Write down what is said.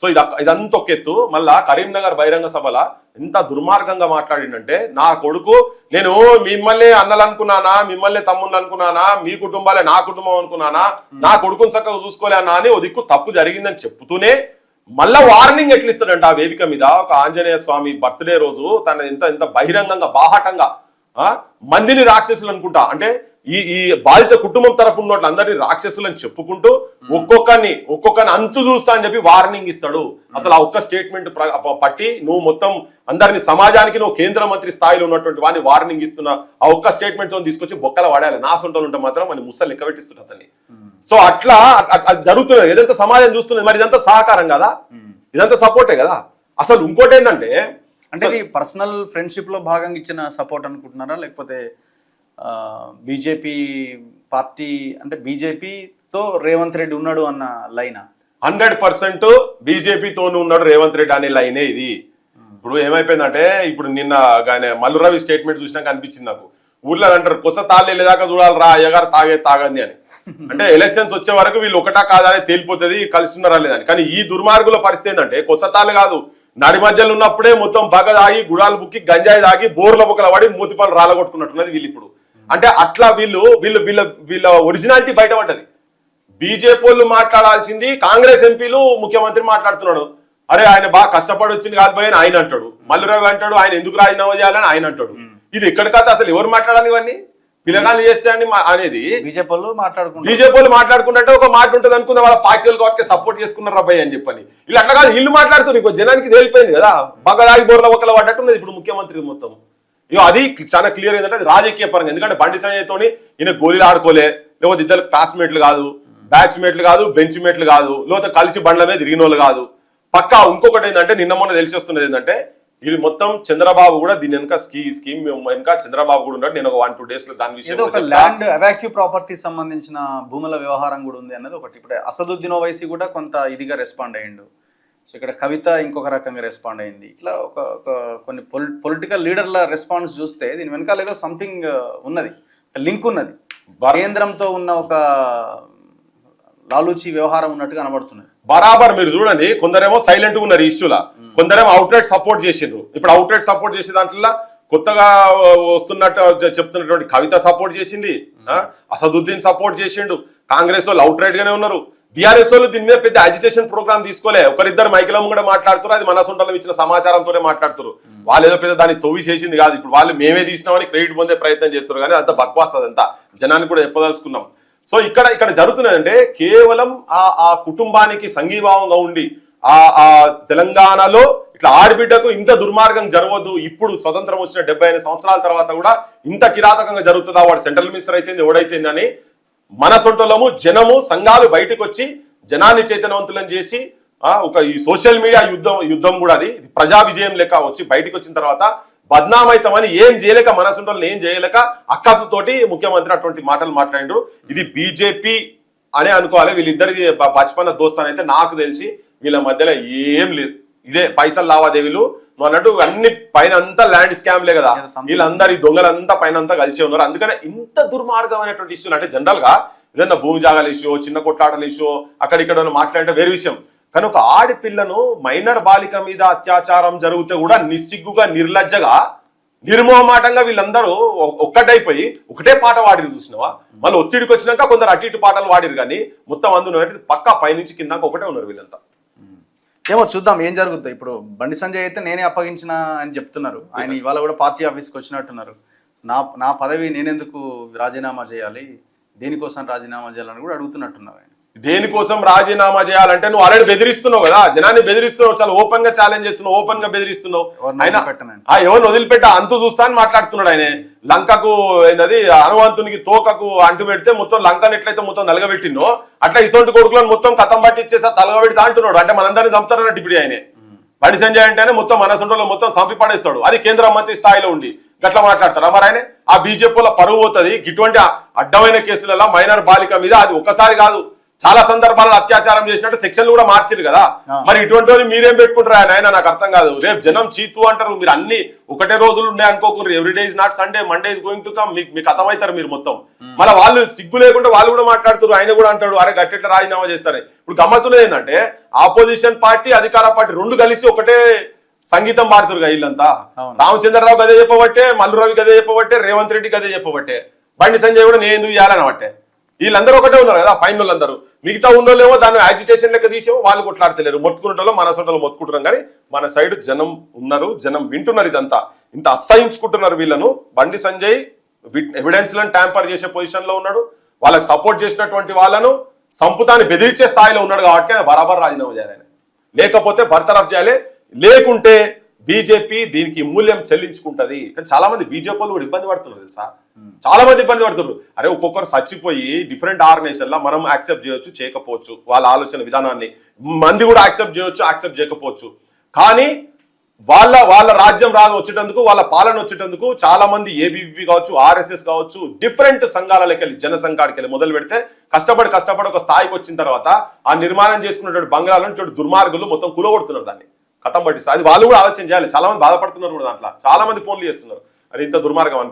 So ఇదంతా ఒక ఎత్తు. మళ్ళా కరీంనగర్ బహిరంగ సభల ఎంత దుర్మార్గంగా మాట్లాడిందంటే, నా కొడుకు నేను మిమ్మల్ని అన్నలు అనుకున్నానా, మిమ్మల్ని తమ్ముళ్ళు అనుకున్నానా, మీ కుటుంబాలే నా కుటుంబం అనుకున్నానా, నా కొడుకుని చక్కగా చూసుకోలే అన్నా అని ఓ దిక్కు తప్పు జరిగిందని చెప్తూనే మళ్ళా వార్నింగ్ ఎట్లా ఇస్తాడంట ఆ వేదిక మీద. ఒక ఆంజనేయ స్వామి బర్త్డే రోజు తన ఎంత బహిరంగంగా బాహాటంగా మందిని రాక్షసులు అనుకుంటా, అంటే ఈ బాధిత కుటుంబం తరఫు ఉన్నట్లు అందరినీ రాక్షసులని చెప్పుకుంటూ ఒక్కొక్కరిని అంతు చూస్తా అని చెప్పి వార్నింగ్ ఇస్తాడు. అసలు ఆ ఒక్క స్టేట్మెంట్ పట్టి నువ్వు మొత్తం అందరినీ సమాజానికి నువ్వు కేంద్ర మంత్రి స్థాయిలో ఉన్నటువంటి వాడిని వార్నింగ్ ఇస్తున్నా ఆ ఒక్క స్టేట్మెంట్ తో తీసుకొచ్చి బొక్కల వాడాలి. నా సొంటలు ఉంటే మాత్రం మన ముసలు లెక్క పెట్టిస్తున్నా అతన్ని. సో అట్లా జరుగుతున్నది. ఏదంతా సమాజం చూస్తున్నది, మరి ఇదంతా సహకారం కదా, ఇదంతా సపోర్టే కదా. అసలు ఇంకోటి ఏంటంటే, అంటే ఇది పర్సనల్ ఫ్రెండ్షిప్ లో భాగంగా ఇచ్చిన సపోర్ట్ అనుకుంటున్నారా, లేకపోతే బీజేపీ పార్టీ అంటే బీజేపీతో రేవంత్ రెడ్డి ఉన్నాడు అన్న లైనా? 100% బీజేపీతోనే ఉన్నాడు రేవంత్ రెడ్డి అనే లైనే ఇది. ఇప్పుడు ఏమైపోయిందంటే, ఇప్పుడు నిన్న మల్లు రవి స్టేట్మెంట్ చూసినాక అనిపించింది నాకు, ఊర్లో అంటారు కొస తాళ్ళు వెళ్ళేదాకా చూడాలరా అయ్యగారు తాగంది అని. అంటే ఎలక్షన్స్ వచ్చే వరకు వీళ్ళు ఒకటా కాదా అని తేలిపోతుంది, కలిసి ఉన్నారా లేదని. కానీ ఈ దుర్మార్గుల పరిస్థితి ఏంటంటే, కొసతాళ్ళు కాదు, నడి మధ్యలో ఉన్నప్పుడే మొత్తం బగ తాగి గుడాలు బుక్కి గంజాయి తాగి బోర్ల బుక్కల పడి మూతిపాలు రాలగొట్టుకున్నట్టున్నది వీళ్ళు ఇప్పుడు. అంటే అట్లా వీళ్ళ ఒరిజినాలిటీ బయటపడ్డది. బీజేపీ వాళ్ళు మాట్లాడాల్సింది, కాంగ్రెస్ ఎంపీలు ముఖ్యమంత్రి మాట్లాడుతున్నాడు. అరే ఆయన బాగా కష్టపడి వచ్చింది కాదు పోయి ఆయన అంటాడు, మల్లురావు అంటాడు ఆయన ఎందుకు రాజీనామా చేయాలని ఆయన అంటాడు. ఇది ఎక్కడ కాదు, అసలు ఎవరు మాట్లాడాలి ఇవన్నీ? పిల్లగాళ్ళు చేస్తాయని అనేది బీజేపీ వాళ్ళు మాట్లాడుకుంటే ఒక మాట ఉంటుంది అనుకుందా, వాళ్ళ పార్టీలు కాబట్టి సపోర్ట్ చేసుకున్నారు అబ్బాయి అని చెప్పని. వీళ్ళు అట్లా కాదు, ఇల్లు మాట్లాడుతున్నారు. ఇప్పుడు జనానికి తేలిపోయింది కదా, బగ్గదాగి బోర్ల ఒక్కల పడ్డట్టున్నది ఇప్పుడు ముఖ్యమంత్రి మొత్తం. ఇక అది చాలా క్లియర్ ఏంటంటే అది రాజకీయ పరంగా. ఎందుకంటే బండి సంజయ్తోని ఈయన గోళీలు ఆడుకోలే, లేకపోతే ఇద్దరు క్లాస్మేట్లు కాదు, బ్యాచ్ మేట్లు కాదు, బెంచ్ మేట్లు కాదు, లేకపోతే కలిసి బండ్ల మీద తిరిగిన వాళ్ళు కాదు. పక్కా ఇంకొకటి ఏంటంటే, నిన్న మొన్న తెలిసి వస్తున్నది ఏంటంటే, ఇది మొత్తం చంద్రబాబు కూడా దీని వెనక స్కీమ్ వెనక చంద్రబాబు కూడా ఉన్నాడు. నేను ఒక 1-2 days లో దాని విషయం ఒక ల్యాండ్ అవాక్యూ ప్రాపర్టీ సంబంధించిన భూముల వ్యవహారం కూడా ఉంది అన్నది ఒకటి. ఇప్పుడు అసదుద్దీన్ ఓవైసీ కూడా కొంత ఇదిగా రెస్పాండ్ అయ్యిండు. సో ఇక్కడ కవిత ఇంకొక రకంగా రెస్పాండ్ అయింది. ఇట్లా ఒక కొన్ని పొలిటికల్ లీడర్ల రెస్పాన్స్ చూస్తే దీని వెనకాల ఏదో సంథింగ్ ఉన్నది, లింక్ ఉన్నది, కేంద్రంతో ఉన్న ఒక లాలూచి వ్యవహారం ఉన్నట్టుగా కనబడుతున్నది. బరాబర్ మీరు చూడండి, కొందరేమో సైలెంట్ గా ఉన్నారు ఇష్యూలా, కొందరేమో అవుట్ రైట్ సపోర్ట్ చేసిండ్రు. ఇప్పుడు అవుట్ రైట్ సపోర్ట్ చేసే దాంట్లో కొత్తగా వస్తున్నట్టు చెప్తున్నటువంటి కవిత సపోర్ట్ చేసింది, అసదుద్దీన్ సపోర్ట్ చేసిండు, కాంగ్రెస్ వాళ్ళు అవుట్ రైట్ గానే ఉన్నారు. బీఆర్ఎస్ వాళ్ళు దీని మీద పెద్ద అజిటేషన్ ప్రోగ్రామ్ తీసుకోలే, ఒకరిద్దరు మైకిలం కూడా మాట్లాడుతారు, అది మన సొంతలో ఇచ్చిన సమాచారంతోనే మాట్లాడుతారు. వాళ్ళు ఏదో పెద్ద దాన్ని తొవ్వి చేసింది కాదు. ఇప్పుడు వాళ్ళు మేమే తీసినామని క్రెడిట్ పొందే ప్రయత్నం చేస్తారు, కానీ అంత బక్వాస్ అదంతా జనానికి కూడా చెప్పదలుచుకున్నాం. సో ఇక్కడ జరుగుతున్నదంటే, కేవలం ఆ కుటుంబానికి సంఘీభావంగా ఉండి ఆ తెలంగాణలో ఇట్లా ఆడబిడ్డకు ఇంత దుర్మార్గం జరగవద్దు, ఇప్పుడు స్వతంత్రం వచ్చిన 75 సంవత్సరాల తర్వాత కూడా ఇంత కిరాతకంగా జరుగుతుందా, వాడు సెంట్రల్ మినిస్టర్ అయితే ఎవడైతుంది అని మన సొంటలము జనము సంఘాలు బయటకు వచ్చి జనాన్ని చైతన్యవంతులను చేసి ఒక ఈ సోషల్ మీడియా యుద్ధం కూడా అది ప్రజా విజయం లెక్క వచ్చి బయటకు వచ్చిన తర్వాత బద్నామైతమని ఏం చేయలేక, మన సొంటలను ఏం చేయలేక అక్కసుతోటి ముఖ్యమంత్రి అటువంటి మాటలు మాట్లాడిండ్రు. ఇది బీజేపీ అనే అనుకోవాలి. వీళ్ళిద్దరి బచ్పన దోస్తానైతే నాకు తెలిసి వీళ్ళ మధ్యలో ఏం లేదు. ఇదే పైసలు లావాదేవీలు నువ్వు అన్నట్టు అన్ని పైన అంతా ల్యాండ్ స్కామ్లే కదా. వీళ్ళందరూ ఈ దొంగలంతా పైన అంతా కలిసి ఉన్నారు. అందుకనే ఇంత దుర్మార్గమైనటువంటి ఇష్యూలు అంటే, జనరల్ గా ఏదన్నా భూమి జాగాల ఇష్యూ, చిన్న కొట్లాటల ఇష్యూ, అక్కడిక్కడ మాట్లాడితే వేరే విషయం. కానీ ఒక ఆడపిల్లను మైనర్ బాలిక మీద అత్యాచారం జరిగితే కూడా నిస్సిగ్గుగా నిర్లజ్జగా నిర్మోహమాటంగా వీళ్ళందరూ ఒక్కటైపోయి ఒకటే పాట వాడిరు చూసినావా. మళ్ళీ ఒత్తిడికి వచ్చినాక కొందరు అటు ఇటు పాటలు వాడిరు, కానీ మొత్తం అందులో పక్కా పైనుంచి కిందాక ఒకటే ఉన్నారు వీళ్ళంతా. ఏమో చూద్దాం ఏం జరుగుతుంది. ఇప్పుడు బండి సంజయ్ అయితే నేనే అప్పగించిన అని చెప్తున్నారు. ఆయన ఇవాళ కూడా పార్టీ ఆఫీస్కి వచ్చినట్టున్నారు. నా పదవి నేనెందుకు రాజీనామా చేయాలి, దేనికోసం రాజీనామా చేయాలని కూడా అడుగుతున్నట్టున్నారు. ఆయన దేనికోసం రాజీనామా చేయాలంటే నువ్వు ఆల్రెడీ బెదిరిస్తున్నావు కదా, జనాన్ని బెదిరిస్తున్నావు, చాలా ఓపెన్ గా ఛాలెంజ్ చేస్తున్నావు, ఓపెన్ గా బెదిరిస్తున్నావు. ఆయన ఎవరిని వదిలిపెట్ట అంతు చూస్తా అని మాట్లాడుతున్నాడు. ఆయన లంకకు ఏంటది హనుమంతునికి తోకకు అంటు పెడితే మొత్తం లంకను ఎట్లయితే మొత్తం నలగబెట్టినో అట్లా ఇసొంటి కొడుకులను మొత్తం కథం పట్టి ఇచ్చేసా తలగబెడతా అంటున్నాడు. అంటే మనందరినీ చంపుతారన్నట్టు ఇప్పుడు ఆయన బండి సంజయ్ అంటేనే మొత్తం మన సొంటలో మొత్తం చంపి పడేస్తాడు. అది కేంద్ర మంత్రి స్థాయిలో ఉండి గట్లా మాట్లాడతారా మరి ఆయన? ఆ బీజేపీలో పరువు పోతుంది. ఇటువంటి అడ్డమైన కేసులలో మైనర్ బాలిక మీద అది ఒక్కసారి కాదు, చాలా సందర్భాల్లో అత్యాచారం చేసినట్టు సెక్షన్లు కూడా మార్చారు కదా. మరి ఇటువంటి మీరేం పెట్టుకుంటారా నాయన, నాకు అర్థం కాదు. రేపు జనం చీతు అంటారు, మీరు అన్ని ఒకటే రోజులు ఉన్నాయి అనుకోకూడదు. Everyday is not Sunday, Monday is going to come. మీకు అర్థమవుతారు మీరు మొత్తం. మళ్ళీ వాళ్ళు సిగ్గు లేకుండా వాళ్ళు కూడా మాట్లాడుతారు. ఆయన కూడా అంటాడు అరే గట్టెట్లా రాజీనామా చేస్తారు. ఇప్పుడు గమ్మత్తున్నది ఏంటంటే ఆపోజిషన్ పార్టీ అధికార పార్టీ రెండు కలిసి ఒకటే సంగీతం పాడుతారు వీళ్ళంతా. రామచంద్రరావు గదే చెప్పబట్టే, మల్లు రవి గదే చెప్పబట్టే, రేవంత్ రెడ్డి గదే చెప్పబట్టే, బండి సంజయ్ కూడా నేను ఎందుకు చేయాలనబట్టే. వీళ్ళందరూ ఒకటే ఉన్నారు కదా పైన వాళ్ళందరూ. మిగతా ఉన్నోళ్ళేమో దాన్ని యాజిటేషన్ లెక్క తీసేమో వాళ్ళు కొట్లాడతలేరు. మొత్తుకునేటోళ్ళు మన సొంటలో మొత్తుకుంటున్నాం. కానీ మన సైడ్ జనం ఉన్నారు, జనం వింటున్నారు. ఇదంతా ఇంత అసహించుకుంటున్నారు వీళ్ళను. బండి సంజయ్ ఎవిడెన్స్ లను ట్యాంపర్ చేసే పొజిషన్ లో ఉన్నాడు. వాళ్ళకి సపోర్ట్ చేసినటువంటి వాళ్ళను సంపుతాన్ని బెదిరించే స్థాయిలో ఉన్నాడు. కాబట్టి ఆయన బరాబర్ రాజీనామా చేయాలి, లేకపోతే బర్తరఫ్ చేయాలి. లేకుంటే బీజేపీ దీనికి మూల్యం చెల్లించుకుంటది. కానీ చాలా మంది బీజేపీ వాళ్ళు కూడా ఇబ్బంది పడుతున్నారు తెలుసా. చాలా మంది ఇబ్బంది పడుతున్నారు. అరే ఒక్కొక్కరు చచ్చిపోయి డిఫరెంట్ ఆర్గనైజేషన్ లా మనం యాక్సెప్ట్ చేయొచ్చు, చేయకపోవచ్చు. వాళ్ళ ఆలోచన విధానాన్ని మంది కూడా యాక్సెప్ట్ చేయొచ్చు, యాక్సెప్ట్ చేయకపోవచ్చు. కానీ వాళ్ళ రాజ్యం వచ్చేటందుకు, వాళ్ళ పాలన వచ్చేటందుకు చాలా మంది ఏబీవీపీ కావచ్చు, ఆర్ఎస్ఎస్ కావచ్చు, డిఫరెంట్ సంఘాలకి వెళ్ళి జనసంఘానికి వెళ్ళి మొదలు పెడితే కష్టపడి ఒక స్థాయికి వచ్చిన తర్వాత ఆ నిర్మాణం చేసుకున్నటువంటి బంగ్లాలను దుర్మార్గులు మొత్తం కూలగొడుతున్నారు. దాన్ని కథం పట్టిస్తారు. అది వాళ్ళు కూడా ఆలోచన చేయాలి. చాలా మంది బాధపడుతున్నారు కూడా. దాంట్లో చాలా మంది ఫోన్లు చేస్తున్నారు. అది ఇంత దుర్మార్గం అనుకో.